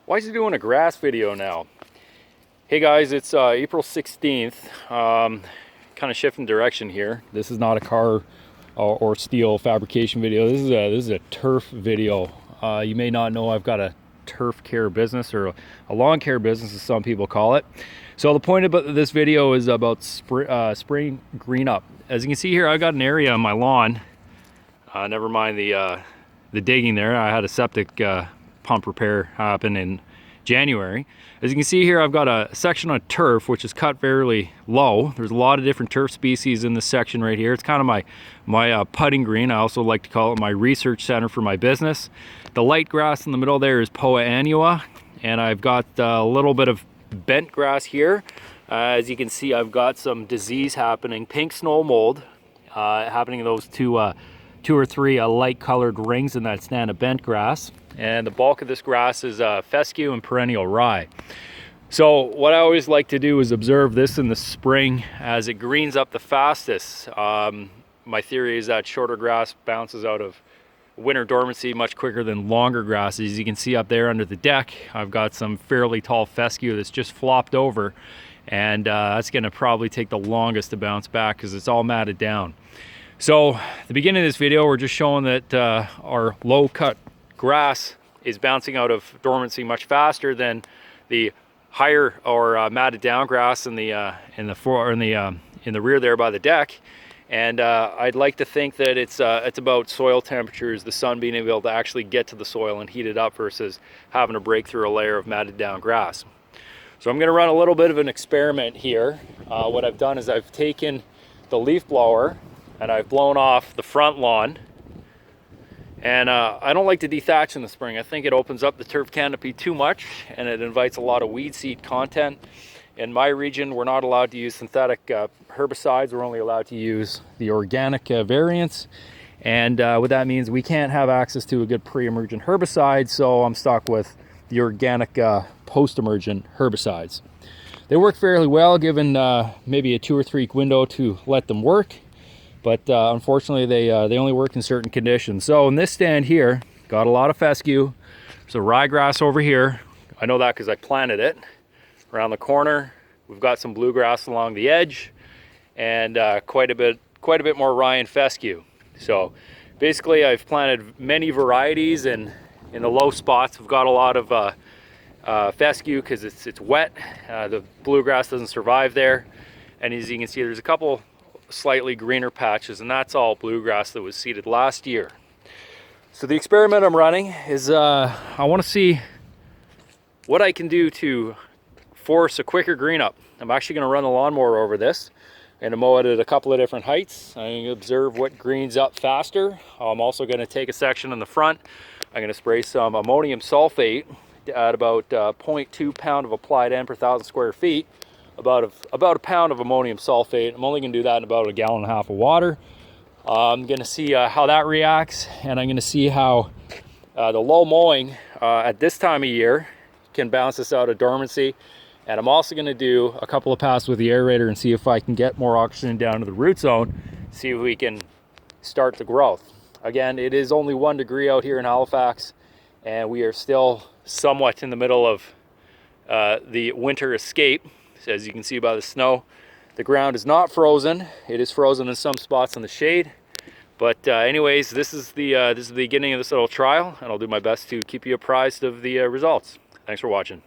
Why is he doing a grass video now? Hey guys, it's April 16th. Kind of shifting direction here. This is not a car or steel fabrication video. This is a turf video. You may not know I've got a turf care business, or a lawn care business as some people call it. So the point about this video is about spring green up. As you can see here, I've got an area on my lawn. Never mind the digging there. I had a septic pump repair happen in January. As you can see here, I've got a section of turf which is cut fairly low. There's a lot of different turf species in this section right here. It's kind of my putting green. I also like to call it my research center for my business. The light grass in the middle there is Poa annua, and I've got a little bit of bent grass here. As you can see, I've got some disease happening, pink snow mold happening in those two or three light colored rings in that stand of bent grass. And the bulk of this grass is fescue and perennial rye. So what I always like to do is observe this in the spring as it greens up the fastest. My theory is that shorter grass bounces out of winter dormancy much quicker than longer grass. As you can see up there under the deck, I've got some fairly tall fescue that's just flopped over, and that's going to probably take the longest to bounce back because it's all matted down. So at the beginning of this video, we're just showing that our low cut grass is bouncing out of dormancy much faster than the higher or matted down grass in the rear there by the deck. And I'd like to think that it's about soil temperatures, the sun being able to actually get to the soil and heat it up versus having to break through a layer of matted down grass. So I'm going to run a little bit of an experiment here. What I've done is I've taken the leaf blower and I've blown off the front lawn. And I don't like to dethatch in the spring. I think it opens up the turf canopy too much and it invites a lot of weed seed content. In my region, we're not allowed to use synthetic herbicides. We're only allowed to use the organic variants. And what that means, we can't have access to a good pre-emergent herbicide, so I'm stuck with the organic post-emergent herbicides. They work fairly well given maybe a 2 or 3 week window to let them work. But unfortunately, they only work in certain conditions. So in this stand here, got a lot of fescue. There's a ryegrass over here. I know that because I planted it. Around the corner, we've got some bluegrass along the edge, and quite a bit more rye and fescue. So basically, I've planted many varieties, and in the low spots, we've got a lot of fescue because it's wet. The bluegrass doesn't survive there, and as you can see, there's a couple slightly greener patches, and that's all bluegrass that was seeded last year. So the experiment I'm running is I want to see what I can do to force a quicker green up. I'm actually going to run the lawnmower over this and mow it at a couple of different heights. I'm going to observe what greens up faster. I'm also going to take a section in the front. I'm going to spray some ammonium sulfate at about 0.2 pound of applied N per 1,000 square feet. About a pound of ammonium sulfate. I'm only going to do that in about 1.5 gallons of water. I'm going to see how that reacts, and I'm going to see how the low mowing at this time of year can bounce us out of dormancy. And I'm also going to do a couple of passes with the aerator and see if I can get more oxygen down to the root zone, see if we can start the growth. Again, it is only 1 degree out here in Halifax, and we are still somewhat in the middle of the winter escape. As you can see by the snow, the ground is not frozen. It is frozen in some spots in the shade. But anyways, this is the beginning of this little trial, and I'll do my best to keep you apprised of the results. Thanks for watching.